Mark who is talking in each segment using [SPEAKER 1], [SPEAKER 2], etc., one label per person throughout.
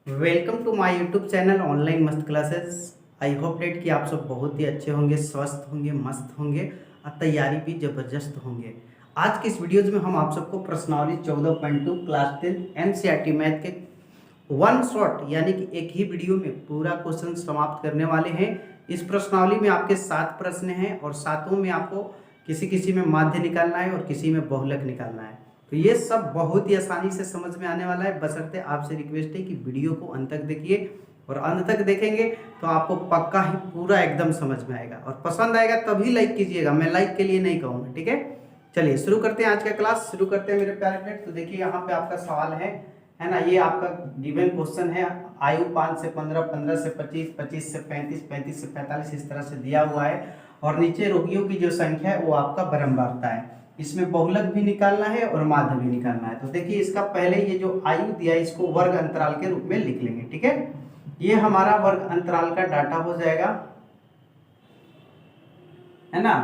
[SPEAKER 1] Welcome to my YouTube channel online मस्त classes. I hope that कि आप सब बहुत ही अच्छे होंगे, स्वस्थ होंगे, मस्त होंगे और तैयारी भी ज़बरदस्त होंगे। आज के इस वीडियोज़ में हम आप सबको प्रश्नावली 14.2 क्लास 10 एनसीईआरटी मैथ के वन शॉट यानी कि एक ही वीडियो में पूरा क्वेश्चन समाप्त करने वाले हैं। इस प्रश्नावली में आपके 7 प्रश्न हैं और सातों में आपको किसी किसी में माध्य निकालना है और किसी में बहुलक निकालना है। तो ये सब बहुत ही आसानी से समझ में आने वाला है, बशर्ते आपसे रिक्वेस्ट है कि वीडियो को अंत तक देखिए और अंत तक देखेंगे तो आपको पक्का ही पूरा एकदम समझ में आएगा और पसंद आएगा तभी लाइक कीजिएगा, मैं लाइक के लिए नहीं कहूँगा। ठीक है, चलिए शुरू करते हैं आज का क्लास। शुरू करते हैं मेरे प्यारे फ्रेंड्स। तो देखिए यहाँ पे आपका सवाल है ना, ये आपका गिवन क्वेश्चन है। आयु 5 से 15, 15 से 25, 25 से 35, 35 से 45 इस तरह से दिया हुआ है और नीचे रोगियों की जो संख्या है वो आपका बारंबारता है। इसमें बहुलक भी निकालना है और माध्य भी निकालना है। तो देखिए इसका पहले ये जो आयु दिया है इसको वर्ग अंतराल के रूप में लिख लेंगे। ठीक है, ये हमारा वर्ग अंतराल का डाटा हो जाएगा, है ना।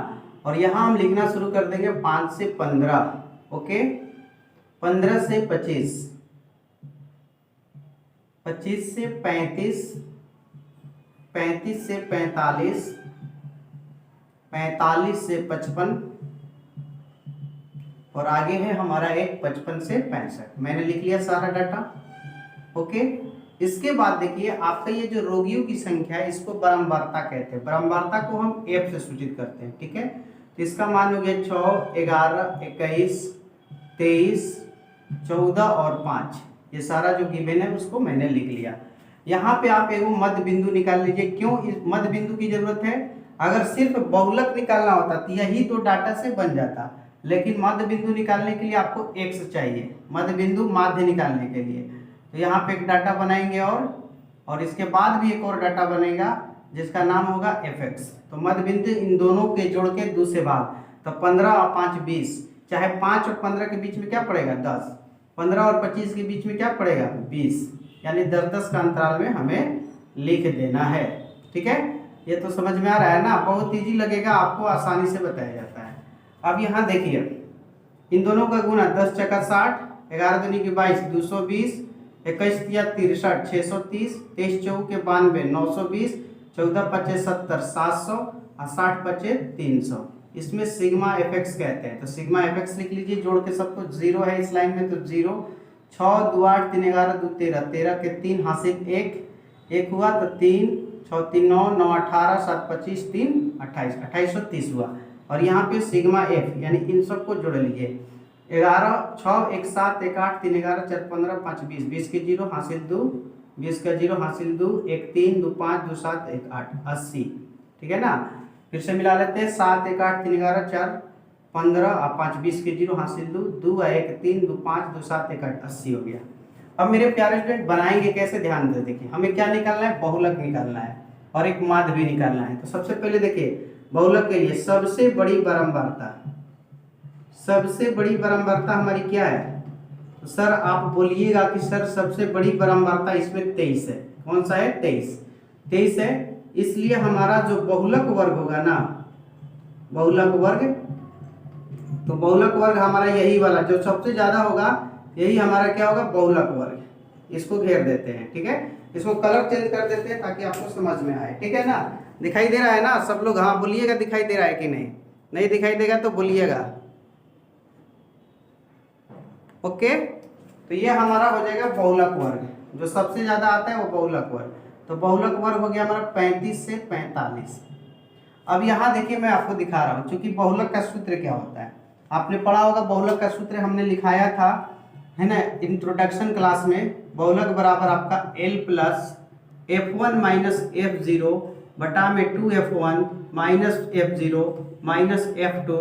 [SPEAKER 1] और यहाँ हम लिखना शुरू कर देंगे 5 से 15, ओके, 15 से 25, 25 से 35, 35 से 45, 45 से 55 और आगे है हमारा एक 55 से 65। मैंने लिख लिया सारा डाटा, ओके। इसके बाद देखिए आपका ये जो रोगियों की संख्या है इसको बारंबारता कहते हैं। बारंबारता को हम एफ से सूचित करते हैं। ठीक है, तो इसका मान हो गया 6, 11, 21, 23, 14 और 5। ये सारा जो गिवन है उसको मैंने लिख लिया। यहाँ पे आप एक मध्य बिंदु निकाल लीजिए। क्यों इस मध्य बिंदु की जरूरत है? अगर सिर्फ बहुलक निकालना होता तो यही तो डाटा से बन जाता, लेकिन मध्य बिंदु निकालने के लिए आपको एक्स चाहिए, मध्य बिंदु माध्य निकालने के लिए। तो यहाँ पे एक डाटा बनाएंगे और इसके बाद भी एक और डाटा बनेगा जिसका नाम होगा एफ एक्स। तो मध्य बिंदु इन दोनों के जोड़ के 2 से भाग, तो 15 और 5 20, चाहे 5 और 15 के बीच में क्या पड़ेगा 10, 15 और 25 के बीच में क्या पड़ेगा 20, यानी 10-10 का अंतराल में हमें लिख देना है। ठीक है, ये तो समझ में आ रहा है ना, बहुत ईजी लगेगा आपको, आसानी से बताया जाता है। अब यहाँ देखिए इन दोनों का गुना 10 चक्का 60, 11 दूनी की 22, 220, 21 तिया 63, 630, 23 चौके 92, 920, 14 पचे 70, 700 और 60 पचे 300। इसमें सिग्मा एफ एक्स कहते हैं। तो सिग्मा एफ एक्स लिख लीजिए जोड़ के सबको। 0 है इस लाइन में तो 0, 6 2 8 3 11 2 13, 13 के 3 हासिल 1 हुआ तो 3, 6 3 9, 9 18, 7 25, 3 28, 2830 हुआ। और यहाँ पे सिग्मा एफ यानी इन सबको जोड़ लीजिए। 11 6 1 7 1 8 3 11 4 15 5 20, 20 के 0 हासिल 2, 20 का 0 हासिल 2, 1 3 2 5 2 7 1 8, 80। ठीक है ना, फिर से मिला लेते हैं। 7 1 8 3 11 4 15 और 5 20 के 0 हासिल 2, 2 1 3 2 5 2 7 1 8, 80 हो गया। अब मेरे प्यारे स्टूडेंट बनाएंगे कैसे, ध्यान दे। देखिए हमें क्या निकालना है, बहुलक निकालना है और एक माध्य भी निकालना है। तो सबसे पहले देखिए बहुलक के लिए सबसे बड़ी बारंबारता, सबसे बड़ी बारंबारता हमारी क्या है? तो सर आप बोलिएगा कि सर सबसे बड़ी बारंबारता इसमें 23 है। कौन सा है? 23 है। इसलिए हमारा जो बहुलक वर्ग होगा ना, बहुलक वर्ग, तो बहुलक वर्ग हमारा यही वाला जो सबसे ज्यादा होगा, यही हमारा क्या होगा, बहुलक वर्ग। इसको घेर देते हैं। ठीक है, इसको कलर चेंज कर देते हैं ताकि आपको समझ में आए। ठीक है ना, दिखाई दे रहा है ना सब लोग? हाँ बोलिएगा दिखाई दे रहा है कि नहीं, नहीं दिखाई देगा तो बोलिएगा। ओके, तो ये हमारा हो जाएगा बहुलक वर्ग, जो सबसे ज्यादा आता है वो बहुलक वर्ग। तो बहुलक वर्ग हो गया हमारा 35 से 45। अब यहाँ देखिए मैं आपको दिखा रहा हूँ, क्योंकि बहुलक का सूत्र क्या होता है आपने पढ़ा होगा। बहुलक का सूत्र हमने लिखाया था, है ना, इंट्रोडक्शन क्लास में। बहुलक बराबर आपका L plus F1 minus F0 बटा में 2F1 minus F0 minus F2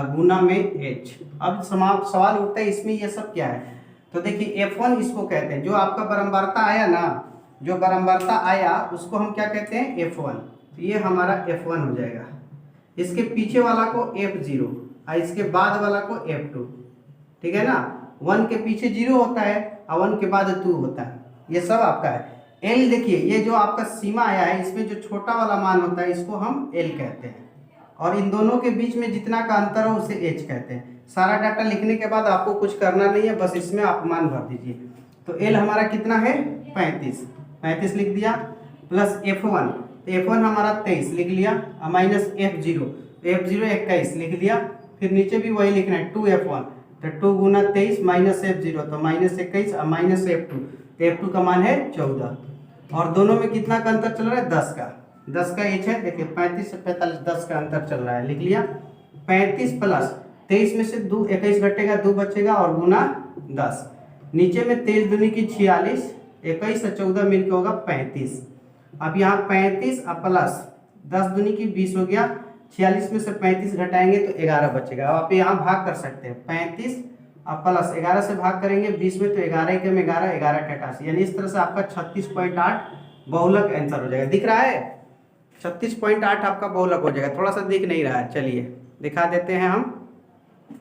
[SPEAKER 1] गुना में H। अब सवाल उठता है इसमें ये सब क्या है? तो देखिए F1 इसको कहते हैं, जो आपका बारंबारता आया ना, जो बारंबारता आया उसको हम क्या कहते हैं, F1। तो ये हमारा F1 हो जाएगा। इसके पीछे वाला को F0 और इसके बाद वाला को F2। ठीक है ना, 1 के पीछे 0 होता है और 1 के बाद 2 होता है। ये सब आपका है। L देखिए ये जो आपका सीमा आया है इसमें जो छोटा वाला मान होता है इसको हम L कहते हैं, और इन दोनों के बीच में जितना का अंतर हो उसे H कहते हैं। सारा डाटा लिखने के बाद आपको कुछ करना नहीं है, बस इसमें आप मान भर दीजिए। तो एल हमारा कितना है 35, 35 लिख दिया, प्लस F1, तो F1 हमारा 23 लिख लिया, माइनस F0, F0 21 लिख लिया, फिर नीचे भी वही लिखना है 2F1, तो 2 गुना 23 माइनस F0 तो माइनस 21 और माइनस F2, तो F2 का मान है 14, और दोनों में कितना का अंतर चल रहा है 10 का एच है, देखिए 35 से 45 10 का अंतर चल रहा है, लिख लिया 35 प्लस 23 में से 2 21 घटेगा 2 बचेगा और गुना 10, नीचे में 23 दूनी की 46, 21 और 14 मिलकर होगा 35, अब यहाँ 35 और प्लस 10 दूनी की 20 हो गया, 46 में से 35 घटाएंगे तो 11 बचेगा। अब आप यहाँ भाग कर सकते हैं, 35 और प्लस 11 से भाग करेंगे 20 में तो 11 के में 11, 11 के 88, यानी इस तरह से आपका 36.8 बहुलक आंसर हो जाएगा। दिख रहा है 36.8 आपका बहुलक हो जाएगा, थोड़ा सा दिख नहीं रहा है, चलिए दिखा देते हैं हम।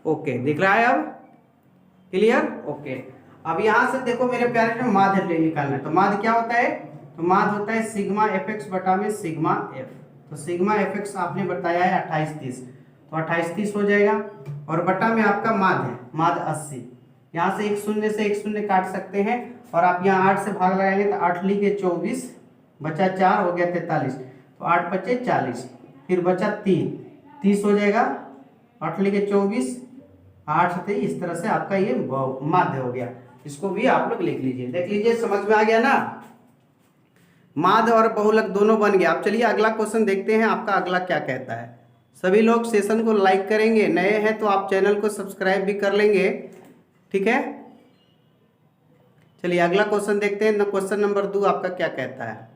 [SPEAKER 1] ओके, दिख रहा है अब क्लियर। ओके, अब यहाँ से देखो मेरे प्यारे, माध्य निकालना है, तो माध्य क्या होता है, तो माध्य होता है सिग्मा fx बटा में सिग्मा f, तो सिग्मा fx आपने बताया है 28-30, तो 28-30 हो जाएगा, और बटा में आपका माध्य 80, यहाँ से एक शून्य काट सकते हैं, और आप यहाँ 8 से भाग लगाएंगे तो 8 लिखे 24 बचा 4 हो गया 43, तो 8 बचे 40, फिर बचा 30 हो जाएगा, 8 लिखे 24 8 से, इस तरह से आपका ये माध्य हो गया, इसको भी आप लोग लिख लीजिए, देख लीजिए समझ में आ गया ना, माध्य और बहुलक दोनों बन गया। अब चलिए अगला क्वेश्चन देखते हैं आपका अगला क्या कहता है। सभी लोग सेशन को लाइक करेंगे, नए हैं तो आप चैनल को सब्सक्राइब भी कर लेंगे, ठीक है। चलिए अगला क्वेश्चन देखते हैं, क्वेश्चन नंबर 2 आपका क्या कहता है।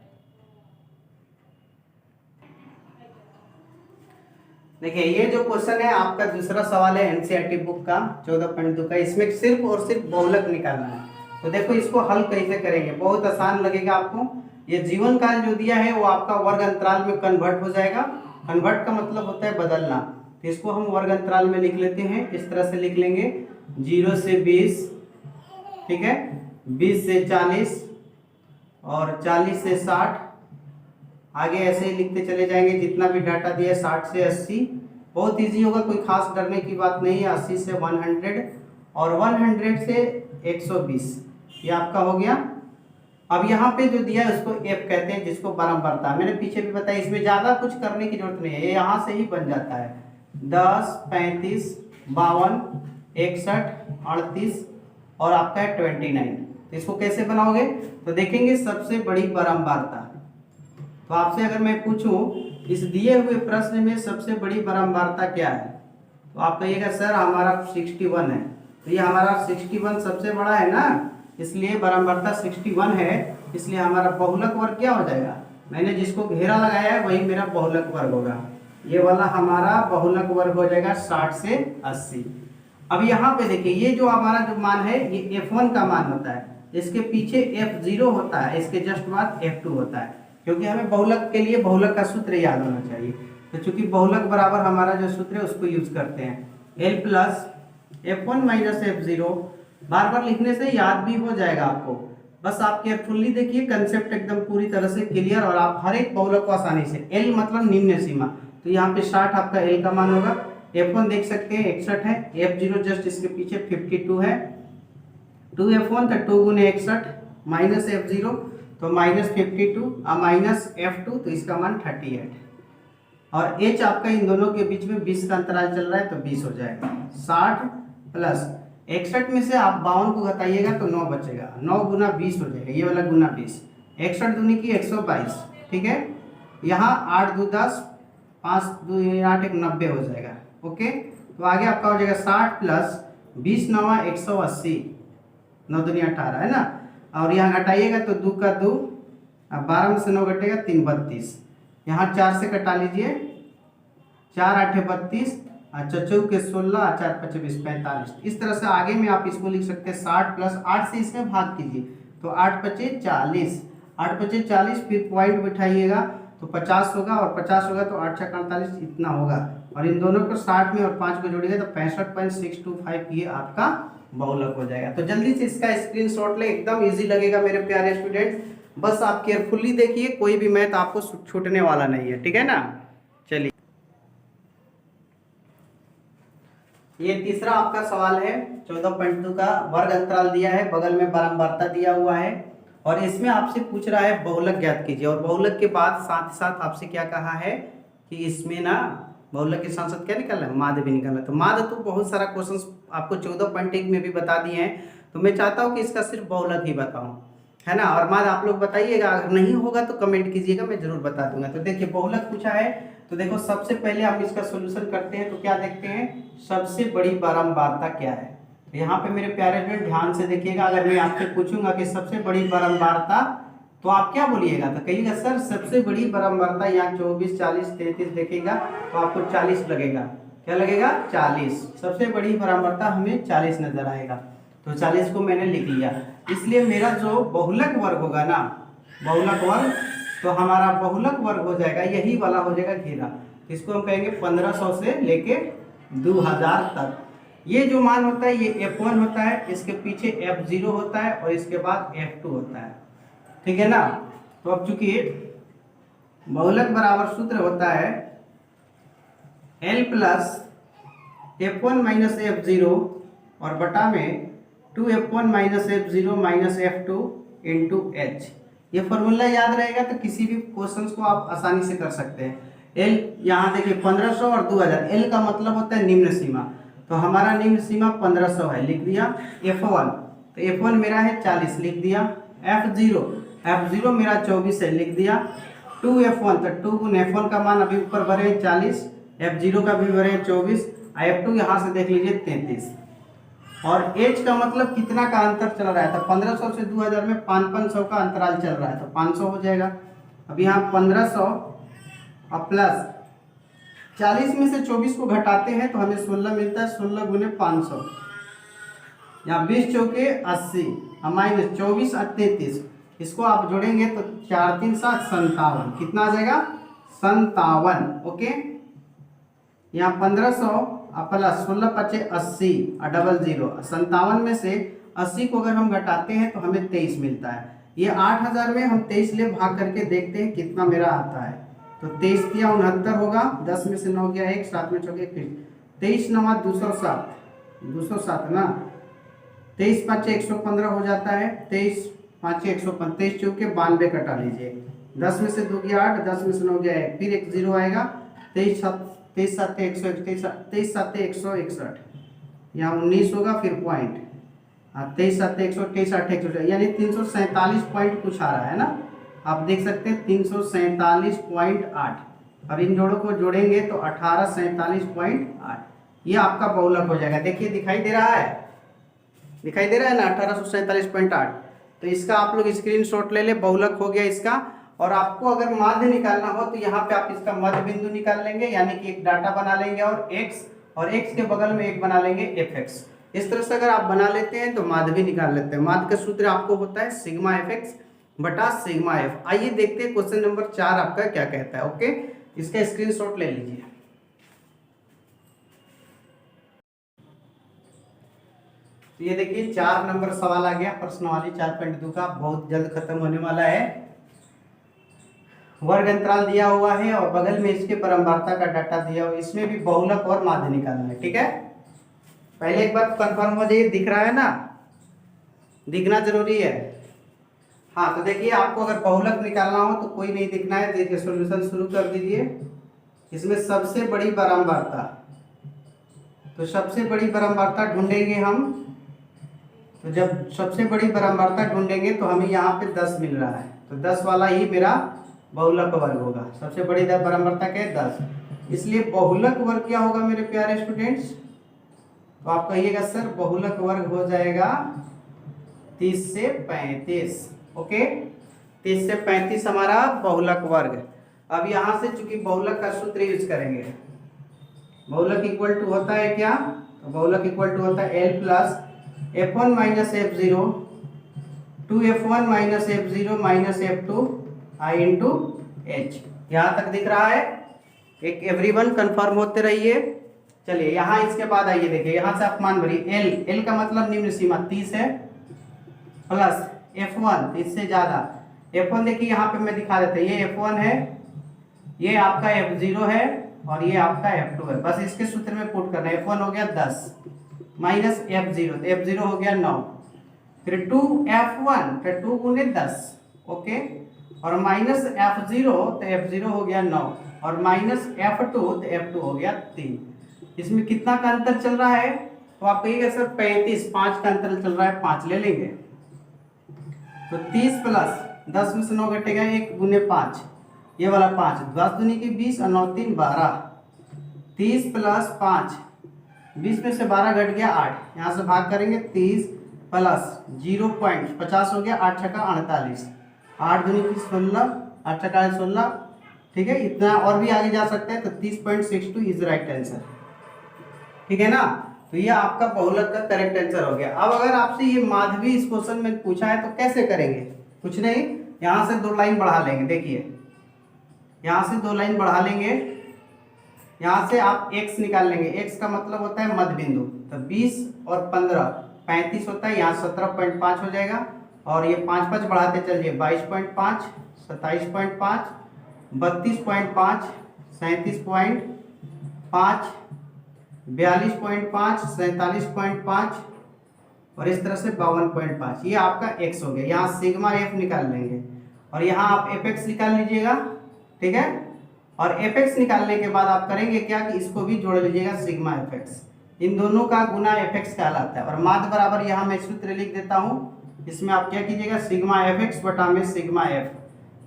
[SPEAKER 1] देखिए ये जो क्वेश्चन है आपका दूसरा सवाल है एनसीईआरटी बुक का 14.2 का, इसमें सिर्फ और सिर्फ बहुलक निकालना है। तो देखो इसको हल कैसे करेंगे, बहुत आसान लगेगा आपको। ये जीवन काल जो दिया है वो आपका वर्ग अंतराल में कन्वर्ट हो जाएगा, कन्वर्ट का मतलब होता है बदलना, तो इसको हम वर्ग अंतराल में लिख लेते हैं, इस तरह से लिख लेंगे 0 से 20, ठीक है, 20 से 40 और 40 से 60, आगे ऐसे ही लिखते चले जाएंगे, जितना भी डाटा दिया है 60 से 80, बहुत इजी होगा, कोई खास डरने की बात नहीं है। 80 से 100 और 100 से 120, ये आपका हो गया। अब यहाँ पे जो दिया है उसको f कहते हैं, जिसको बारंबारता, मैंने पीछे भी बताया, इसमें ज़्यादा कुछ करने की जरूरत नहीं है, ये यहाँ से ही बन जाता है। 10, 35, 52, 61, 38 और आपका है 29, तो इसको कैसे बनाओगे, तो देखेंगे सबसे बड़ी बारंबारता। तो आपसे अगर मैं पूछूं इस दिए हुए प्रश्न में सबसे बड़ी बारंबारता क्या है, तो आप कहिएगा सर हमारा 61 है, तो ये हमारा 61 सबसे बड़ा है ना, इसलिए बारंबारता 61 है, इसलिए हमारा बहुलक वर्ग क्या हो जाएगा, मैंने जिसको घेरा लगाया है वही मेरा बहुलक वर्ग होगा, ये वाला हमारा बहुलक वर्ग हो जाएगा 60 से 80। अब यहाँ पे देखिए ये जो हमारा जो मान है ये F1 का मान होता है, इसके पीछे F0 होता है, इसके जस्ट बाद F2 होता है, क्योंकि हमें बहुलक के लिए बहुलक का सूत्र याद होना चाहिए, तो चूंकि बहुलक बराबर हमारा जो सूत्र है उसको यूज करते हैं L plus F1 minus F0, बार बार लिखने से याद भी हो जाएगा आपको, बस आप केयरफुली देखिए, कंसेप्ट एकदम पूरी तरह से क्लियर, और आप हर एक बहुलक को आसानी से, L मतलब निम्न सीमा, तो यहाँ पे 60 आपका L का मान होगा, F1 देख सकते हैं 61 है, F0 जस्ट इसके पीछे 52 है, 2F1 तो 2 गुने 61 माइनस F0 तो माइनस 52 और माइनस F2 तो इसका मान 38, और H आपका इन दोनों के बीच में 20 का अंतराल चल रहा है तो 20 हो जाएगा। 60 प्लस 61 में से आप 52 को घटाइएगा तो 9 बचेगा, 9 गुना 20 हो जाएगा, ये वाला गुना 20, 61 दूनी की 122, ठीक है, यहाँ 8 2 10, 5 2 8 1 90 हो जाएगा। ओके, तो आगे आपका हो जाएगा 60 प्लस 20 9 180, 9 दूनी 18 है ना, और यहाँ घटाइएगा तो 2 का 2, अब 12 में से 9 घटेगा 3 32, यहाँ 4 से कटा लीजिए, 4 8 32, चचौ के 16, 4 5 20 45, इस तरह से आगे में आप इसको लिख सकते हैं 60 प्लस 8 से इसमें भाग कीजिए तो 8 5 40, 8 5 40, फिर पॉइंट बिठाइएगा तो 50 होगा, और 50 होगा तो 8 6 48 इतना होगा, और इन दोनों को 60 में और 5 को जोड़िएगा तो 65.625, ये आपका बहुलक हो जाएगा। तो जल्दी से इसका स्क्रीनशॉट ले, एकदम इजी लगेगा मेरे प्यारे स्टूडेंट्स, बस आप केयरफुली देखिए, कोई भी मैथ आपको छूटने वाला नहीं है, ठीक है ना। चलिए ये तीसरा आपका सवाल है 14.2 का। वर्ग अंतराल दिया है, बगल में बारंबारता दिया हुआ है और इसमें आपसे पूछ रहा है बहुलक ज्ञात कीजिए। और बहुलक के बाद साथ ही साथ आपसे क्या कहा है कि इसमें ना बहुलक के साथ साथ क्या निकलना है, माध्य भी निकलना है। तो माध्य तो बहुत सारा क्वेश्चंस आपको 14.1 में भी बता दिए हैं, तो मैं चाहता हूँ कि इसका सिर्फ बहुलक ही बताऊँ, है ना। और माध्य आप लोग बताइएगा, अगर नहीं होगा तो कमेंट कीजिएगा, मैं जरूर बता दूंगा। तो देखिए बहुलक पूछा है, तो देखो सबसे पहले हम इसका सोल्यूशन करते हैं। तो क्या देखते हैं, सबसे बड़ी बारंबारता क्या है। तो यहाँ पे मेरे प्यारे फ्रेंड ध्यान से देखिएगा, अगर मैं आपसे पूछूंगा कि सबसे बड़ी बारंबारता, तो आप क्या बोलिएगा, तो कहिएगा सर सबसे बड़ी बारंबारता यहाँ 24, 40, 33 देखेगा तो आपको 40 लगेगा। क्या लगेगा, 40। सबसे बड़ी बारंबारता हमें 40 नजर आएगा, तो 40 को मैंने लिख लिया। इसलिए मेरा जो बहुलक वर्ग होगा ना, बहुलक वर्ग, तो हमारा बहुलक वर्ग हो जाएगा यही वाला हो जाएगा घेरा। इसको हम कहेंगे 1500 से लेके 2000 तक। ये जो मान होता है ये F1 होता है, इसके पीछे F0 होता है और इसके बाद F2 होता है, ठीक है ना। तो अब चूंकि बहुलक बराबर सूत्र होता है L plus F1 minus F0 और बटा में 2F1 minus F0 minus F2 into H। ये फॉर्मूला याद रहेगा तो किसी भी क्वेश्चंस को आप आसानी से कर सकते हैं। L यहाँ देखिए 1500 और 2000, L का मतलब होता है निम्न सीमा, तो हमारा निम्न सीमा 1500 है, लिख दिया। F1, तो F1 मेरा है 40, लिख दिया। F0 मेरा 24 है, लिख दिया। 2F1, तो 2 गुण F1 का मान अभी ऊपर भरे 40, F0 का भी भरे 24, F2 यहाँ से देख लीजिए 33। और H का मतलब कितना का अंतर चल रहा है, तो 1500 से 2000 में 500 का अंतराल चल रहा है, तो 500 हो जाएगा। अब यहाँ 1500 और प्लस 40 में से 24 को घटाते हैं तो हमें 16 मिलता है, 16 गुने 500, यहाँ 20 चौके 80 और माइनस 24 और 33, इसको आप जोड़ेंगे तो 4 3 7 57, कितना आ जाएगा 57। ओके, यहाँ 1500 प्लस 16 पचे 80 और डबल 0, 57 में से 80 को अगर हम घटाते हैं तो हमें 23 मिलता है। ये 8000 में हम 23 ले भाग करके देखते हैं कितना मेरा आता है, तो 23 दिया 69 होगा, 10 में से 9 गया 1, 7 में चौके 23 9 207 ना, 23 5 115 हो जाता है, 23 5 125 चौके 92 कटा लीजिए, 10 में से 2 गया 8, 10 में से 9 गया 1, फिर एक 0 आएगा, 23 7 161, यहाँ 19 होगा, फिर पॉइंट 23 7 128 8 100, यानी 347 पॉइंट कुछ आ रहा है ना, आप देख सकते हैं 347.8। अब इन जोड़ों को जोड़ेंगे तो 1847.8, ये आपका बहुलक हो जाएगा। देखिए दिखाई दे रहा है, दिखाई दे रहा है ना 1847.8। तो इसका आप लोग स्क्रीनशॉट ले ले, बहुलक हो गया इसका। और आपको अगर माध्य निकालना हो तो यहाँ पे आप इसका मध्य बिंदु निकाल लेंगे, यानी कि एक डाटा बना लेंगे और x के बगल में एक बना लेंगे fx। इस तरह से अगर आप बना लेते हैं तो माध्य भी निकाल लेते हैं। माध्य का सूत्र आपको होता है सिग्मा fx बटा सिग्मा f। आइए देखते हैं क्वेश्चन नंबर 4 आपका क्या कहता है। ओके, इसका स्क्रीनशॉट ले लीजिए। तो ये देखिए 4 नंबर सवाल आ गया प्रश्नवाली 4.2 का, बहुत जल्द खत्म होने वाला है। वर्ग अंतराल दिया हुआ है और बगल में इसके बारंबारता का डाटा दिया हुआ है, इसमें भी बहुलक और माध्य निकालना है। ठीक है, पहले एक बार कंफर्म हो जाइए, दिख रहा है ना, दिखना जरूरी है। हाँ, तो देखिए आपको अगर बहुलक निकालना हो तो कोई नहीं दिखना है, देखिए सॉल्यूशन शुरू कर दीजिए। इसमें सबसे बड़ी बारंबारता, तो सबसे बड़ी बारंबारता ढूंढेंगे हम, तो जब सबसे बड़ी बारंबारता ढूंढेंगे तो हमें यहाँ पे 10 मिल रहा है, तो 10 वाला ही मेरा बहुलक वर्ग होगा। सबसे बड़ी बारंबारता क्या है 10, इसलिए बहुलक वर्ग क्या होगा मेरे प्यारे स्टूडेंट्स, तो आप कहिएगा सर बहुलक वर्ग हो जाएगा 30 से 35। ओके, 30 से 35 हमारा बहुलक वर्ग। अब यहाँ से चूंकि बहुलक का सूत्र यूज करेंगे, बहुलक इक्वल टू होता है क्या, तो बहुलक इक्वल टू होता है L plus F1 minus F0 2F1 minus F0 minus F2 I into H। यहाँ तक दिख रहा है, एक एवरीवन कंफर्म होते रहिए। चलिए यहाँ इसके बाद आइए, देखिए यहाँ से आप मान भरिए। L का मतलब निम्न सीमा 30 है, प्लस F1 इससे ज्यादा। F1 देखिए यहाँ पे मैं दिखा देता हूँ, ये F1 है, ये आपका F0 है और ये आपका F2 है। बस इसके सूत्र में पुट करना है। F1 हो गया 10 माइनस F0, तो F0 हो गया 9, फिर 2F1 फिर 2 गुने 10, ओके, और माइनस F0, तो F0 हो गया 9, और माइनस F2, तो F2 हो गया 3। इसमें कितना का अंतर चल रहा है? तो आप कहिएगा सर 35, 5 का अंतर चल रहा है, 5 ले लेंगे। तो 30 प्लस 10 में से 9 घटेगा, 1 गुने 5, ये वाला 5, 10 दूनी की 20 और 9 3 12, 30 प्लस 5, 20 में से 12 घट गया 8, यहाँ से भाग करेंगे 30 प्लस 0.50 हो गया, 8 छक्का 48, 8 दूनी की 16, 8 छक्का 16, ठीक है। इतना और भी आगे जा सकते हैं, तो 30.62 इज राइट आंसर, ठीक है ना। तो ये आपका बहुलक का करेक्ट आंसर हो गया। अब अगर आपसे ये माधवी इस क्वेश्चन में पूछा है तो कैसे करेंगे? कुछ नहीं, यहाँ से 2 लाइन बढ़ा लेंगे। देखिए यहाँ से 2 लाइन बढ़ा लेंगे, यहाँ से आप x निकाल लेंगे। x का मतलब होता है मध्य बिंदु, तो 20 और 15 35 होता है, यहाँ 17.5 हो जाएगा, और ये 5 5 बढ़ाते चलिए, 22.5, 27.5, 32.5, 37.5, 42.5, 47.5 और इस तरह से 52.5। ये आपका x हो गया। यहाँ सिग्मा f निकाल लेंगे और यहाँ आप fx निकाल लीजिएगा, ठीक है। और fx निकालने के बाद आप करेंगे क्या कि इसको भी जोड़ लीजिएगा, सिग्मा fx, इन दोनों का गुना fx कहलाता है। और माध्य बराबर यहाँ मैं सूत्र लिख देता हूँ, इसमें आप क्या कीजिएगा, सिग्मा fx बटा में सिग्मा f,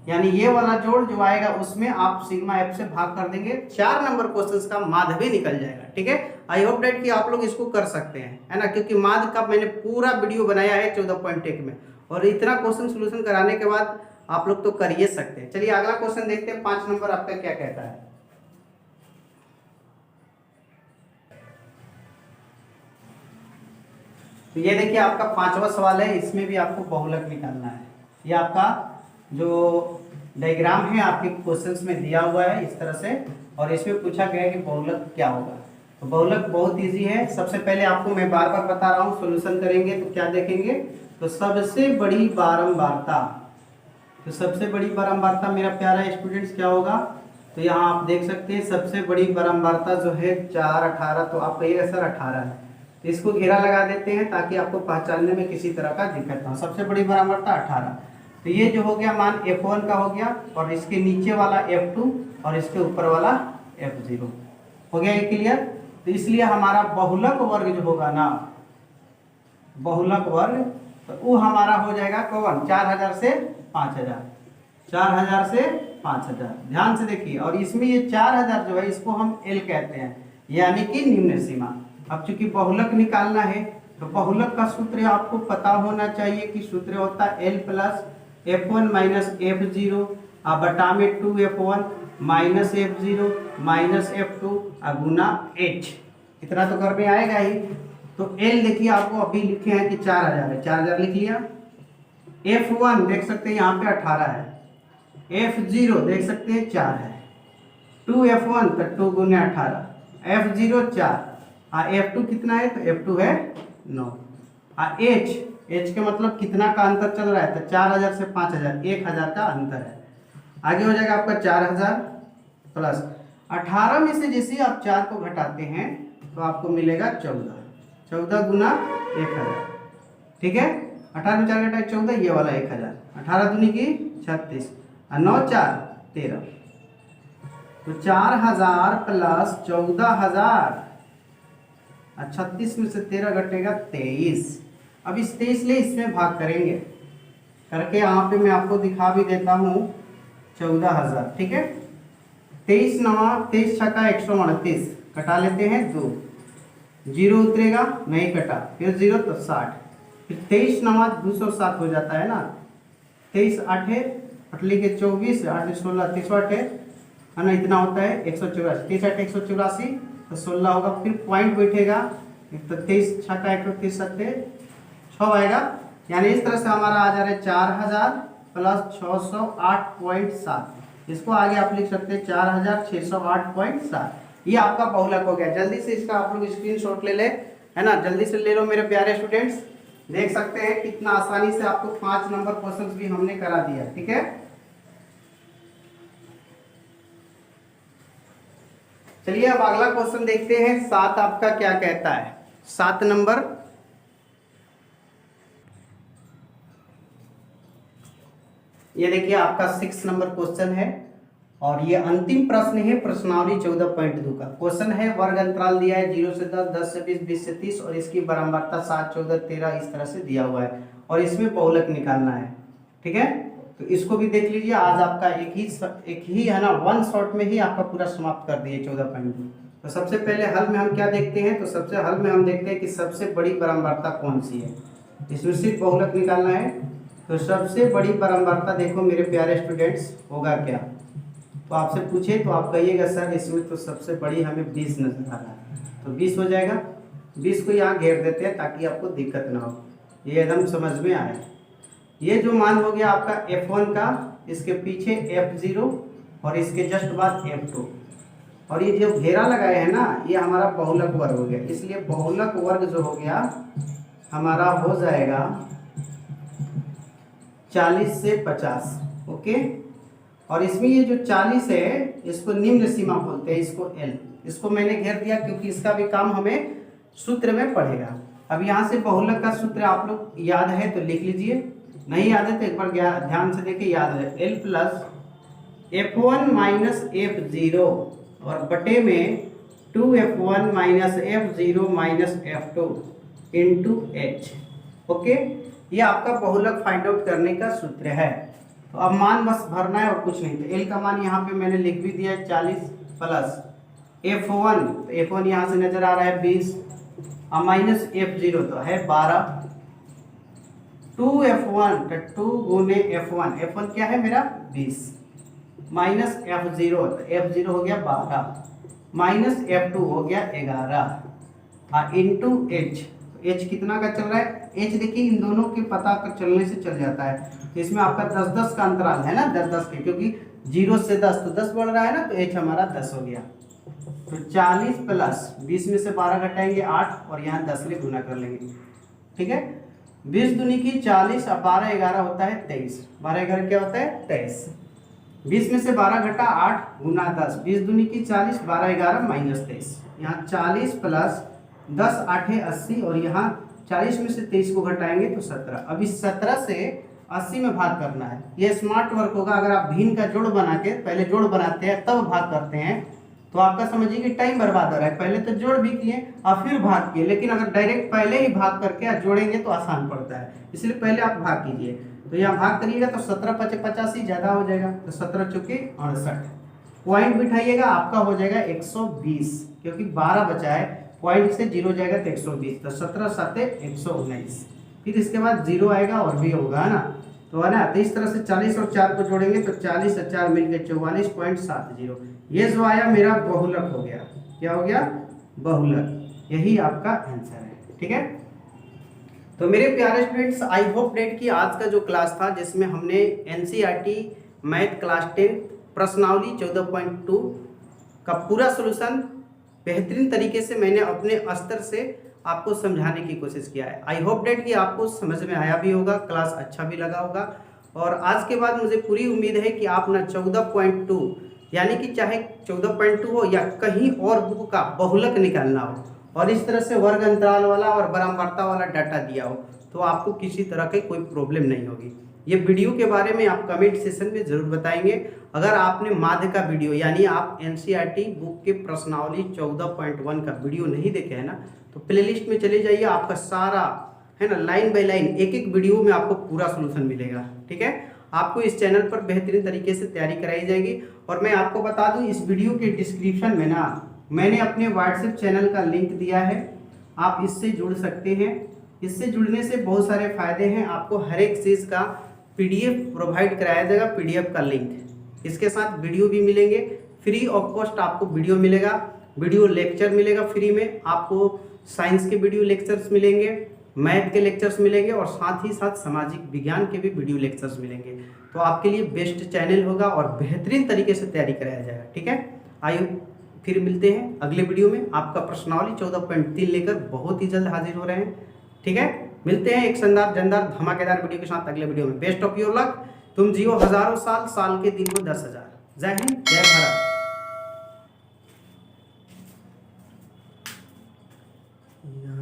[SPEAKER 1] यानी ये वाला जोड़ जो आएगा उसमें आप सिग्मा f से भाग कर देंगे। 4 नंबर क्वेश्चंस का माध्य भी निकल जाएगा, ठीक है। आई होप डेट कि आप लोग इसको कर सकते हैं, है ना, क्योंकि माध्य का मैंने पूरा वीडियो बनाया है 14.1 में, और इतना क्वेश्चन सोल्यूशन कराने के बाद आप लोग तो कर ही सकते हैं। चलिए अगला क्वेश्चन देखते हैं, 5 नंबर आपका क्या कहता है। तो ये देखिए आपका 5वां सवाल है, इसमें भी आपको बहुलक निकालना है। ये आपका जो डायग्राम है आपके क्वेश्चंस में दिया हुआ है इस तरह से, और इसमें पूछा गया है कि बहुलक क्या होगा। तो बहुलक बहुत इजी है। सबसे पहले आपको मैं बार बार बता रहा हूँ, सॉल्यूशन करेंगे तो क्या देखेंगे, तो सबसे बड़ी बारंबारता, तो सबसे बड़ी बारंबारता मेरा प्यारा स्टूडेंट्स क्या होगा, तो यहाँ आप देख सकते हैं सबसे बड़ी बारंबारता जो है 4 18, तो आप कहिएगा सर 18 है, तो इसको घेरा लगा देते हैं ताकि आपको पहचानने में किसी तरह का दिक्कत ना हो। सबसे बड़ी बारंबारता 18, तो ये जो हो गया मान F1 का हो गया, और इसके नीचे वाला F2 और इसके ऊपर वाला F0 हो गया, ये क्लियर। तो इसलिए हमारा बहुलक वर्ग जो होगा ना, बहुलक वर्ग, तो वो हमारा हो जाएगा कौन, 4000 से 5000, 4000 से 5000, ध्यान से देखिए। और इसमें ये 4000 जो है इसको हम L कहते हैं, यानी कि निम्न सीमा। अब चूंकि बहुलक निकालना है तो बहुलक का सूत्र आपको पता होना चाहिए कि सूत्र होता है L plus F1 minus F0 बटा में 2F1 minus F0 minus F2 गुना H, इतना तो करने आएगा ही। तो L देखिए आपको अभी लिखे हैं कि 4000 है, 4000 लिख लिया। F1 देख सकते हैं यहाँ पे 18 है, F0 देख सकते हैं 4 है, 2F1 तो 2 गुने 18, F0 4, F2 कितना है, तो F2 है 9, H के मतलब कितना का अंतर चल रहा है, तो 4000 से 5000, 1000 का अंतर है। आगे हो जाएगा आपका 4000 प्लस 18 में से जैसे ही आप 4 को घटाते हैं तो आपको मिलेगा 14 गुना 1000, ठीक है। 18 में 4 घटाए 14, ये वाला 1000, 18 दूनी की 36 और 9 4 13, तो 4000 प्लस 14000, 36 में से 13 घटेगा 23। अब इस 23 ले इसमें भाग करेंगे, करके यहाँ पे मैं आपको दिखा भी देता हूँ 14000, ठीक है। 23 नवा 23 छक्का 138, कटा लेते हैं 2, 0 उतरेगा नहीं कटा, फिर 0 तो 60, फिर 23 नवा 207 हो जाता है ना, 23 8 अटली के 24 8 16 38 है ना, इतना होता है 184, 23 8 184, तो 16 होगा, फिर पॉइंट बैठेगा, तो 23 छक्का 31 6 आएगा, यानी इस तरह से हमारा आ जा रहा है 4000 प्लस 608.7, इसको आगे आप लिख सकते हैं 4608.7। ये आपका बहुलक हो गया। जल्दी से इसका आप लोग स्क्रीनशॉट ले ले, है ना, जल्दी से ले लो मेरे प्यारे स्टूडेंट्स। देख सकते हैं कितना आसानी से आपको 5 नंबर क्वेश्चंस भी हमने करा दिया, ठीक है। चलिए अब अगला क्वेश्चन देखते हैं। 7 आपका क्या कहता है, 7 नंबर। ये देखिए आपका 6 नंबर क्वेश्चन है और ये अंतिम प्रश्न है प्रश्नावली 14.2 का। क्वेश्चन है वर्ग अंतराल दिया है 0 से 10, 10 से 20, 20 से 30 और इसकी बारंबारता 7, 14, 13 इस तरह से दिया हुआ है और इसमें बहुलक निकालना है। ठीक है, तो इसको भी देख लीजिए। आज आपका एक ही है ना, वन शॉट में ही आपका पूरा समाप्त कर दिए 14.2। तो सबसे पहले हल में हम क्या देखते हैं, तो सबसे हल में हम देखते हैं कि सबसे बड़ी बारंबारता कौन सी है। इसमें सिर्फ बहुलक निकालना है। तो सबसे बड़ी बारंबारता देखो मेरे प्यारे स्टूडेंट्स होगा क्या, तो आपसे पूछे तो आप कहिएगा सर इसमें तो सबसे बड़ी हमें 20 नजर आ रहा है, तो 20 हो जाएगा। 20 को यहाँ घेर देते हैं ताकि आपको दिक्कत ना हो, ये एकदम समझ में आए। ये जो मान हो गया आपका F1 का, इसके पीछे F0 और इसके जस्ट बाद F2 और ये जो घेरा लगाए हैं ना, ये हमारा बहुलक वर्ग हो गया। इसलिए बहुलक वर्ग जो हो गया हमारा हो जाएगा 40 से 50। ओके, और इसमें ये जो 40 है इसको निम्न सीमा बोलते हैं, इसको L। इसको मैंने घेर दिया क्योंकि इसका भी काम हमें सूत्र में पड़ेगा। अब यहाँ से बहुलक का सूत्र आप लोग याद है तो लिख लीजिए, नहीं याद है तो एक बार ध्यान से देखिए, याद है L plus F1 minus F0 और बटे में 2F1 minus F0 minus F2 into H। Okay, ये आपका बहुलक फाइंड आउट करने का सूत्र है। तो अब मान बस भरना है और कुछ नहीं। तो L का मान यहाँ पे मैंने लिख भी दिया है 40 प्लस F1, तो F1 यहाँ से नजर आ रहा है 20 और माइनस F0 तो है 12, 2F1 तो 2 गुने F1, F1 क्या है मेरा 20 माइनस F0 तो F0 हो गया 12 माइनस F2 हो गया 11 और इंटू H। H कितना का चल रहा है, H देखिए इन दोनों के पता कर चलने से चल जाता है। तो इसमें आपका 10-10 का अंतराल है ना, 10-10 के, क्योंकि 0 से 10 तो 10 बढ़ रहा है ना, तो H हमारा 10 हो गया। तो 40 प्लस 20 में से 12 घटाएंगे 8 और यहाँ 10 से गुना कर लेंगे। ठीक है, 20 दूनी की 40 और 12 11 होता है 23, 12 11 क्या होता है 23। 20 में से 12 घटा 8 गुना 10, 20 दूनी की 40, 12 11 माइनस 23। यहाँ 40 प्लस 10 8 80 और यहाँ 40 में से 23 को घटाएंगे तो 17। अब इस 17 से 80 में भाग करना है। ये स्मार्ट वर्क होगा। अगर आप भिन्न का जोड़ बना के पहले जोड़ बनाते हैं तब भाग करते हैं तो आपका समझिए कि टाइम बर्बाद हो रहा है। पहले तो जोड़ भी किए और फिर भाग किए, लेकिन अगर डायरेक्ट पहले ही भाग करके जोड़ेंगे तो आसान पड़ता है, इसलिए पहले आप भाग कीजिए। तो यहाँ भाग करिएगा तो 17 × 85 ज़्यादा हो जाएगा, तो 17 चौके 68। पॉइंट बिठाइएगा आपका हो जाएगा 120, क्योंकि 12 बचा है, पॉइंट से 0 जाएगा तो 120, तो 17 7 119। फिर इसके बाद 0 आएगा और भी होगा है ना, तो है ना। तो इस तरह से 40 और 4 को जोड़ेंगे तो 40 और 4 मिलकर 44.70। ये जो आया मेरा बहुलक हो गया। क्या हो गया, बहुलक। यही आपका आंसर है। ठीक है, तो मेरे प्यारे स्टूडेंट्स, आई होप डेट की आज का जो क्लास था जिसमें हमने एनसीईआरटी मैथ क्लास 10 प्रश्नावली 14.2 का पूरा सॉल्यूशन बेहतरीन तरीके से मैंने अपने स्तर से आपको समझाने की कोशिश किया है। आई होप डेट कि आपको समझ में आया भी होगा, क्लास अच्छा भी लगा होगा। और आज के बाद मुझे पूरी उम्मीद है कि आप ना 14.2 यानी कि चाहे 14.2 हो या कहीं और बुक का बहुलक निकालना हो और इस तरह से वर्ग अंतराल वाला और बारंबारता वाला डाटा दिया हो तो आपको किसी तरह की कोई प्रॉब्लम नहीं होगी। ये वीडियो के बारे में आप कमेंट सेशन में जरूर बताएंगे। अगर आपने माध्य का वीडियो यानी आप एनसीईआरटी बुक के प्रश्नावली 14.1 का वीडियो नहीं देखे है ना, तो प्लेलिस्ट में चले जाइए। आपका सारा है ना लाइन बाय लाइन एक एक वीडियो में आपको पूरा सोल्यूशन मिलेगा। ठीक है, आपको इस चैनल पर बेहतरीन तरीके से तैयारी कराई जाएगी। और मैं आपको बता दूं, इस वीडियो के डिस्क्रिप्शन में ना मैंने अपने व्हाट्सएप चैनल का लिंक दिया है, आप इससे जुड़ सकते हैं। इससे जुड़ने से बहुत सारे फायदे हैं। आपको हर एक चीज़ का PDF प्रोवाइड कराया जाएगा, PDF का लिंक। इसके साथ वीडियो भी मिलेंगे, फ्री ऑफ कॉस्ट आपको वीडियो मिलेगा, वीडियो लेक्चर मिलेगा फ्री में, आपको साइंस के वीडियो लेक्चर्स मिलेंगे, मैथ के लेक्चर्स मिलेंगे और साथ ही साथ सामाजिक विज्ञान के भी वीडियो लेक्चर्स मिलेंगे। तो आपके लिए बेस्ट चैनल होगा और बेहतरीन तरीके से तैयारी कराया जाएगा। ठीक है, आइए फिर मिलते हैं अगले वीडियो में। आपका प्रश्नावली 14.3 लेकर बहुत ही जल्द हाजिर हो रहे हैं। ठीक है, मिलते हैं एक शानदार जानदार धमाकेदार वीडियो के साथ अगले वीडियो में। बेस्ट ऑफ योर लक, तुम जियो हजारों साल, साल के दिन को 10,000। जय हिंद, जय भारत।
[SPEAKER 2] यहाँ